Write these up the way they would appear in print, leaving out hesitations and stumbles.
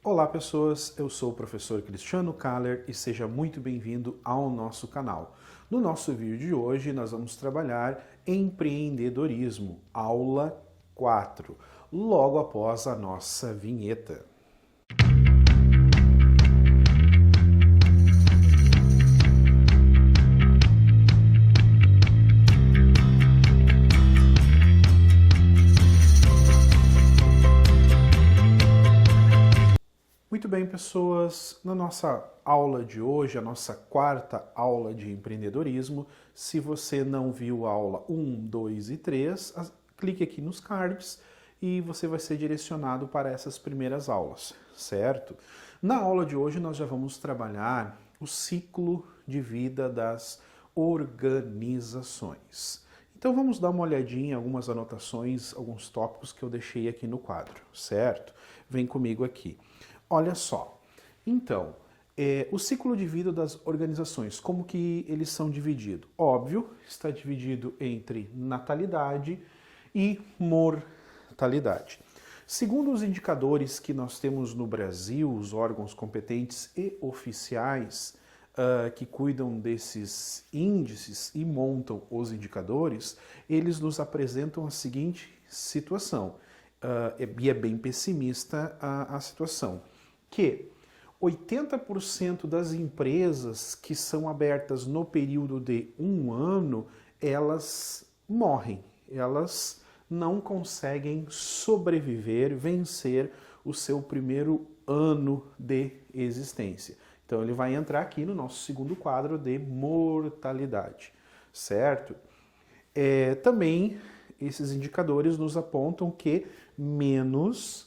Olá pessoas, eu sou o professor Cristiano Kaller e seja muito bem-vindo ao nosso canal. No nosso vídeo de hoje nós vamos trabalhar empreendedorismo, aula 4, logo após a nossa vinheta. Muito bem, pessoas, na nossa aula de hoje, a nossa quarta aula de empreendedorismo, se você não viu a aula 1, 2 e 3, clique aqui nos cards e você vai ser direcionado para essas primeiras aulas, certo? Na aula de hoje nós já vamos trabalhar o ciclo de vida das organizações. Então vamos dar uma olhadinha em algumas anotações, alguns tópicos que eu deixei aqui no quadro, certo? Vem comigo aqui. Olha só, então, o ciclo de vida das organizações, como que eles são divididos? Óbvio, está dividido entre natalidade e mortalidade. Segundo os indicadores que nós temos no Brasil, os órgãos competentes e oficiais que cuidam desses índices e montam os indicadores, eles nos apresentam a seguinte situação, e é bem pessimista a situação, que 80% das empresas que são abertas no período de um ano, elas morrem, elas não conseguem sobreviver, vencer o seu primeiro ano de existência. Então ele vai entrar aqui no nosso segundo quadro de mortalidade, certo? Também esses indicadores nos apontam que menos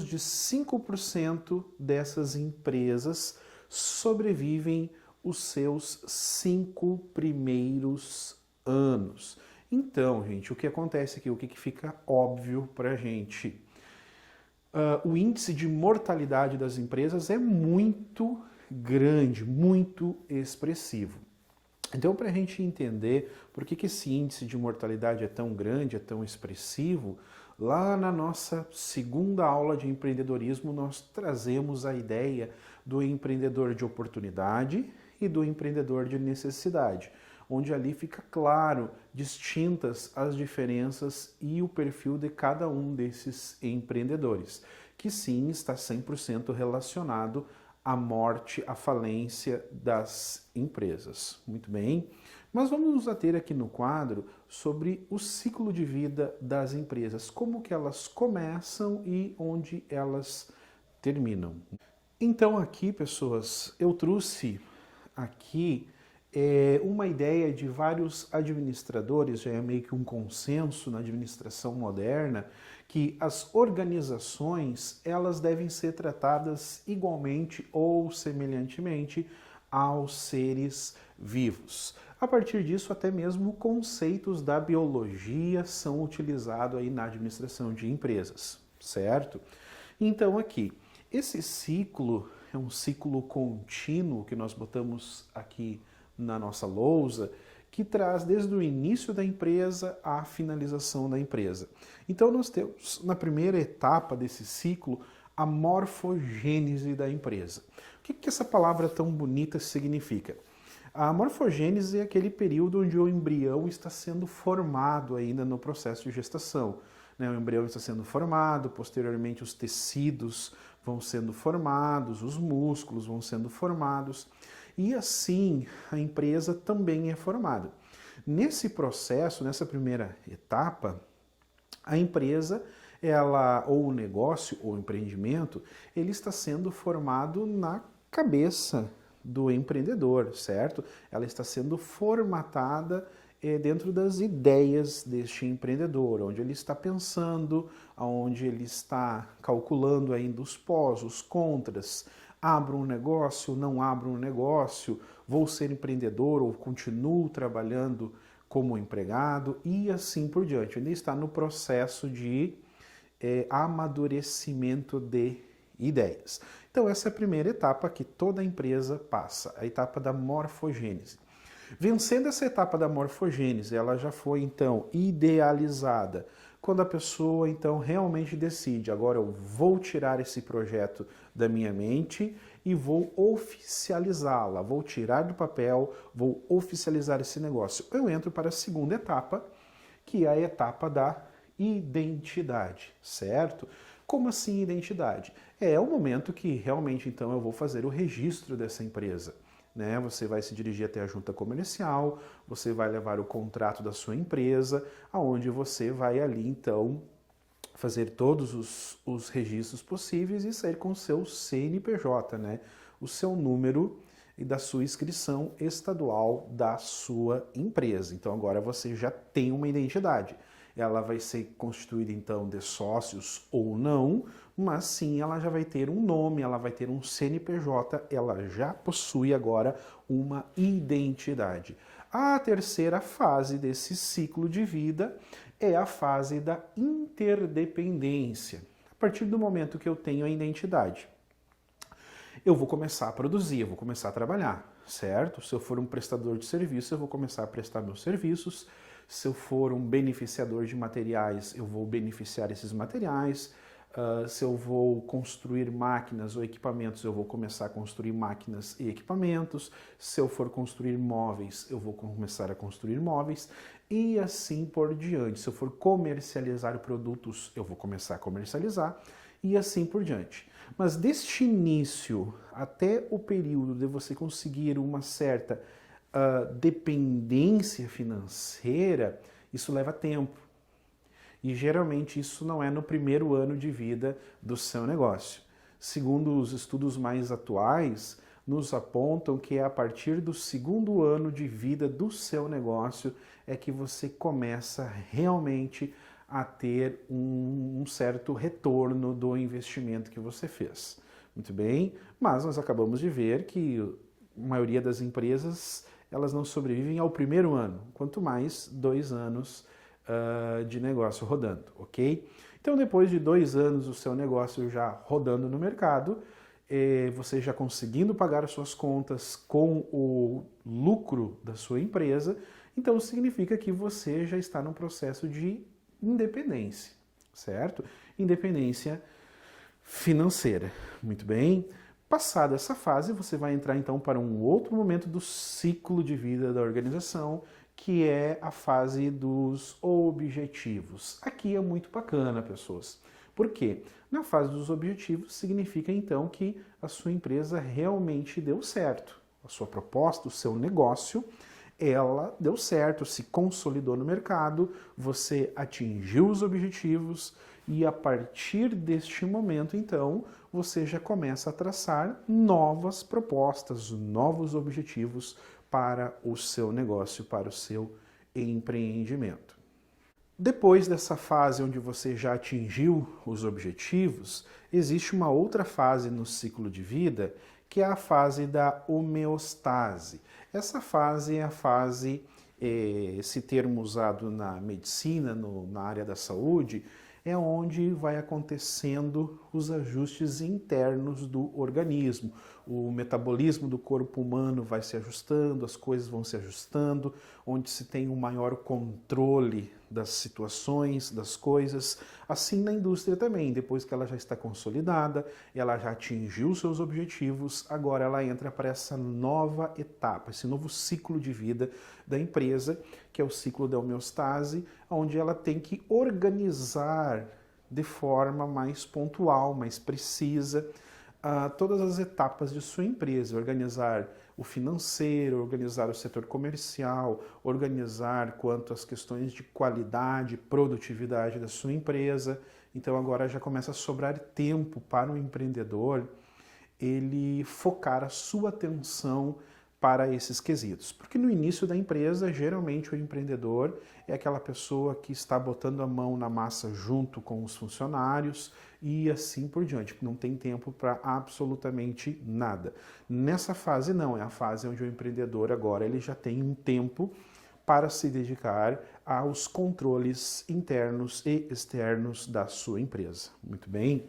de 5% dessas empresas sobrevivem os seus 5 primeiros anos. Então, gente, o que acontece aqui, o que fica óbvio para a gente? O índice de mortalidade das empresas é muito grande, muito expressivo. Então, para a gente entender por que esse índice de mortalidade é tão grande, é tão expressivo, lá na nossa segunda aula de empreendedorismo nós trazemos a ideia do empreendedor de oportunidade e do empreendedor de necessidade, onde ali fica claro, distintas as diferenças e o perfil de cada um desses empreendedores, que sim está 100% relacionado à morte, à falência das empresas. Muito bem, mas vamos nos ater aqui no quadro sobre o ciclo de vida das empresas, como que elas começam e onde elas terminam. Então aqui, pessoas, eu trouxe aqui uma ideia de vários administradores, já é meio que um consenso na administração moderna, que as organizações elas devem ser tratadas igualmente ou semelhantemente aos seres vivos. A partir disso, até mesmo conceitos da biologia são utilizados aí na administração de empresas, certo? Então aqui, esse ciclo é um ciclo contínuo que nós botamos aqui na nossa lousa, que traz desde o início da empresa à finalização da empresa. Então nós temos na primeira etapa desse ciclo a morfogênese da empresa. O que essa palavra tão bonita significa? A morfogênese é aquele período onde o embrião está sendo formado ainda no processo de gestação. O embrião está sendo formado, posteriormente os tecidos vão sendo formados, os músculos vão sendo formados e assim a empresa também é formada. Nesse processo, nessa primeira etapa, a empresa, ou o negócio, ou o empreendimento, ele está sendo formado na cabeça do empreendedor, certo? Ela está sendo formatada dentro das ideias deste empreendedor, onde ele está pensando, onde ele está calculando ainda os pós, os contras, abro um negócio, não abro um negócio, vou ser empreendedor ou continuo trabalhando como empregado e assim por diante. Ele está no processo de amadurecimento de ideias. Então essa é a primeira etapa que toda empresa passa, a etapa da morfogênese. Vencendo essa etapa da morfogênese, ela já foi então idealizada quando a pessoa então realmente decide, agora eu vou tirar esse projeto da minha mente e vou oficializá-la, vou tirar do papel, vou oficializar esse negócio. Eu entro para a segunda etapa, que é a etapa da identidade, certo? Como assim identidade? É o momento que realmente então eu vou fazer o registro dessa empresa. Né? Você vai se dirigir até a junta comercial, você vai levar o contrato da sua empresa, aonde você vai ali então fazer todos os registros possíveis e sair com o seu CNPJ, né? O seu número e da sua inscrição estadual da sua empresa. Então agora você já tem uma identidade. Ela vai ser constituída então de sócios ou não, mas sim ela já vai ter um nome, ela vai ter um CNPJ, ela já possui agora uma identidade. A terceira fase desse ciclo de vida é a fase da interdependência. A partir do momento que eu tenho a identidade, eu vou começar a produzir, eu vou começar a trabalhar, certo? Se eu for um prestador de serviço, eu vou começar a prestar meus serviços. Se eu for um beneficiador de materiais, eu vou beneficiar esses materiais. Se eu vou construir máquinas ou equipamentos, eu vou começar a construir máquinas e equipamentos. Se eu for construir móveis, eu vou começar a construir móveis e assim por diante. Se eu for comercializar produtos, eu vou começar a comercializar e assim por diante. Mas deste início até o período de você conseguir uma certa dependência financeira, isso leva tempo. E geralmente isso não é no primeiro ano de vida do seu negócio. Segundo os estudos mais atuais, nos apontam que é a partir do segundo ano de vida do seu negócio é que você começa realmente a ter um certo retorno do investimento que você fez. Muito bem, mas nós acabamos de ver que a maioria das empresas elas não sobrevivem ao primeiro ano, quanto mais 2 anos de negócio rodando, ok? Então, depois de 2 anos o seu negócio já rodando no mercado, você já conseguindo pagar as suas contas com o lucro da sua empresa, então significa que você já está num processo de independência, certo? Independência financeira. Muito bem. Passada essa fase, você vai entrar então para um outro momento do ciclo de vida da organização, que é a fase dos objetivos. Aqui é muito bacana, pessoas. Por quê? Na fase dos objetivos significa então que a sua empresa realmente deu certo. A sua proposta, o seu negócio, ela deu certo, se consolidou no mercado, você atingiu os objetivos e a partir deste momento, então, você já começa a traçar novas propostas, novos objetivos para o seu negócio, para o seu empreendimento. Depois dessa fase onde você já atingiu os objetivos, existe uma outra fase no ciclo de vida, que é a fase da homeostase. Essa fase é a fase, esse termo usado na medicina, na área da saúde, é onde vai acontecendo os ajustes internos do organismo. O metabolismo do corpo humano vai se ajustando, as coisas vão se ajustando, onde se tem um maior controle das situações, das coisas. Assim na indústria também, depois que ela já está consolidada, ela já atingiu seus objetivos, agora ela entra para essa nova etapa, esse novo ciclo de vida da empresa, que é o ciclo da homeostase, onde ela tem que organizar de forma mais pontual, mais precisa, todas as etapas de sua empresa, organizar o financeiro, organizar o setor comercial, organizar quanto às questões de qualidade, produtividade da sua empresa. Então agora já começa a sobrar tempo para o empreendedor ele focar a sua atenção para esses quesitos. Porque no início da empresa, geralmente o empreendedor é aquela pessoa que está botando a mão na massa junto com os funcionários e assim por diante, não tem tempo para absolutamente nada. Nessa fase não, é a fase onde o empreendedor agora ele já tem um tempo para se dedicar aos controles internos e externos da sua empresa. Muito bem?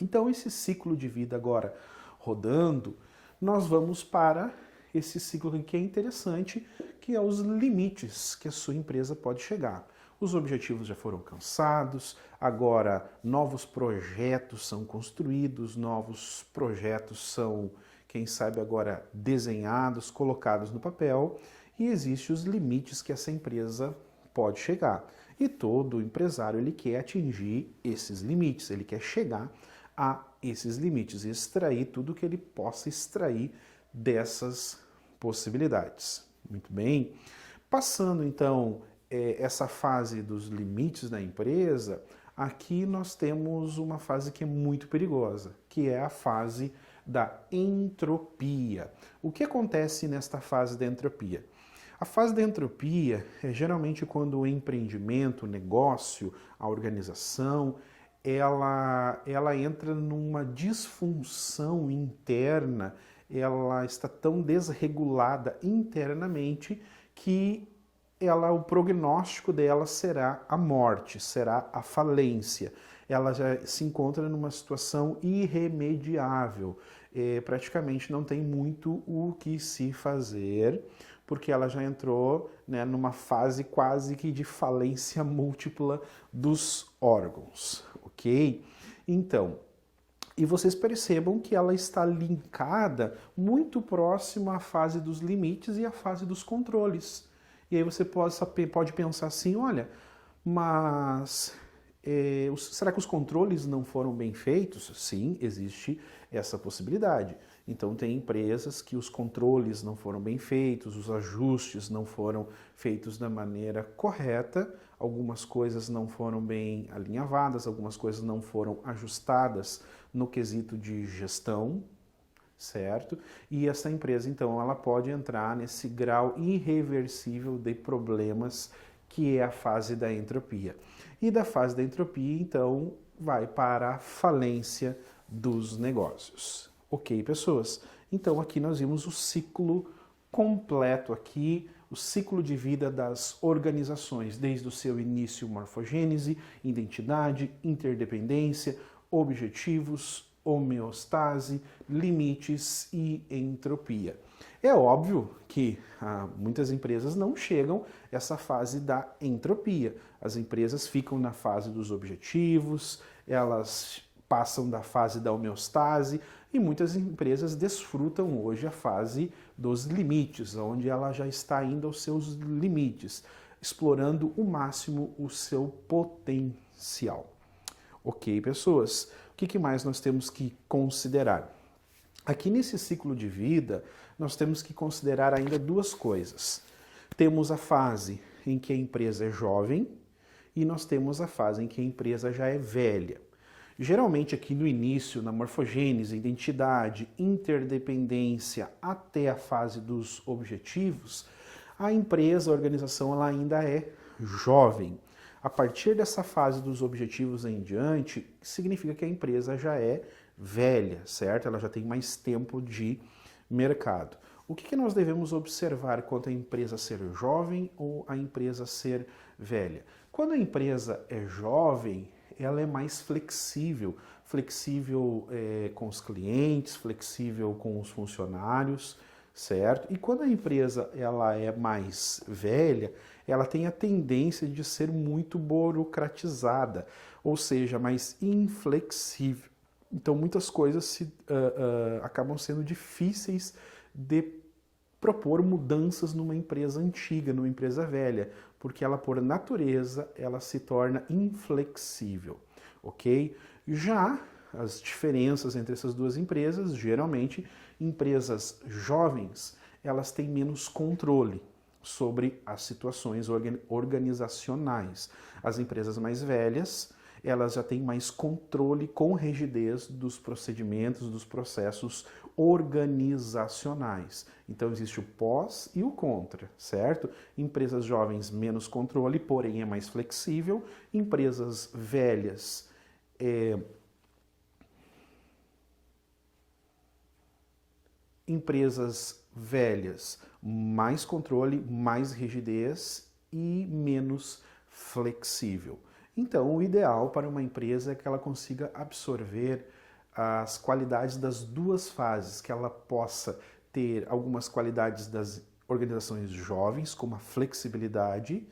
Então esse ciclo de vida agora rodando, nós vamos para esse ciclo que é interessante, que é os limites que a sua empresa pode chegar. os objetivos já foram alcançados, agora novos projetos são construídos, novos projetos são, quem sabe agora, desenhados, colocados no papel, e existem os limites que essa empresa pode chegar. E todo empresário ele quer atingir esses limites, ele quer chegar a esses limites e extrair tudo que ele possa extrair dessas possibilidades. Muito bem. Passando então essa fase dos limites da empresa, aqui nós temos uma fase que é muito perigosa, que é a fase da entropia. O que acontece nesta fase da entropia? A fase da entropia é geralmente quando o empreendimento, o negócio, a organização, ela entra numa disfunção interna, ela está tão desregulada internamente que o prognóstico dela será a morte, será a falência. Ela já se encontra numa situação irremediável. Praticamente não tem muito o que se fazer, porque ela já entrou, né, numa fase quase que de falência múltipla dos órgãos, ok? Então, e vocês percebam que ela está linkada muito próximo à fase dos limites e à fase dos controles. E aí você pode pensar assim, olha, mas será que os controles não foram bem feitos? Sim, existe essa possibilidade. Então tem empresas que os controles não foram bem feitos, os ajustes não foram feitos da maneira correta, algumas coisas não foram bem alinhavadas, algumas coisas não foram ajustadas no quesito de gestão, certo? E essa empresa, então, ela pode entrar nesse grau irreversível de problemas que é a fase da entropia. E da fase da entropia, então, vai para a falência dos negócios. Ok, pessoas? Então, aqui nós vimos o ciclo completo aqui, o ciclo de vida das organizações, desde o seu início, morfogênese, identidade, interdependência, objetivos, homeostase, limites e entropia. É óbvio que muitas empresas não chegam a essa fase da entropia. As empresas ficam na fase dos objetivos, elas passam da fase da homeostase e muitas empresas desfrutam hoje a fase dos limites, onde ela já está indo aos seus limites, explorando o máximo o seu potencial. Ok, pessoas? O que mais nós temos que considerar? Aqui nesse ciclo de vida, nós temos que considerar ainda duas coisas. Temos a fase em que a empresa é jovem e nós temos a fase em que a empresa já é velha. Geralmente aqui no início, na morfogênese, identidade, interdependência, até a fase dos objetivos, a empresa, a organização, ela ainda é jovem. A partir dessa fase dos objetivos em diante, significa que a empresa já é velha, certo? Ela já tem mais tempo de mercado. O que nós devemos observar quanto a empresa ser jovem ou a empresa ser velha? Quando a empresa é jovem, ela é mais flexível, com os clientes, flexível com os funcionários, certo? E quando a empresa ela é mais velha, ela tem a tendência de ser muito burocratizada, ou seja, mais inflexível. Então muitas coisas acabam sendo difíceis de propor mudanças numa empresa antiga, numa empresa velha, porque ela, por natureza, ela se torna inflexível, ok? Já as diferenças entre essas duas empresas, geralmente, empresas jovens, elas têm menos controle sobre as situações organizacionais. As empresas mais velhas, elas já têm mais controle com rigidez dos procedimentos, dos processos organizacionais. Então existe o pós e o contra, certo? Empresas jovens, menos controle, porém é mais flexível. Empresas velhas, mais controle, mais rigidez e menos flexível. Então, o ideal para uma empresa é que ela consiga absorver as qualidades das duas fases, que ela possa ter algumas qualidades das organizações jovens, como a flexibilidade,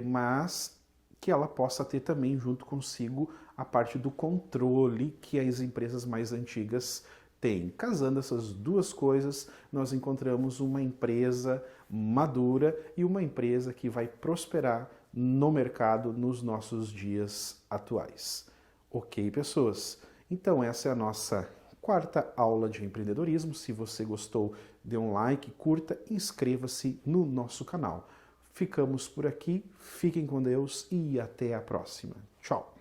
mas que ela possa ter também junto consigo a parte do controle que as empresas mais antigas têm. Casando essas duas coisas, nós encontramos uma empresa madura e uma empresa que vai prosperar no mercado nos nossos dias atuais. Ok, pessoas? Então essa é a nossa quarta aula de empreendedorismo. Se você gostou, dê um like, curta e inscreva-se no nosso canal. Ficamos por aqui, fiquem com Deus e até a próxima. Tchau!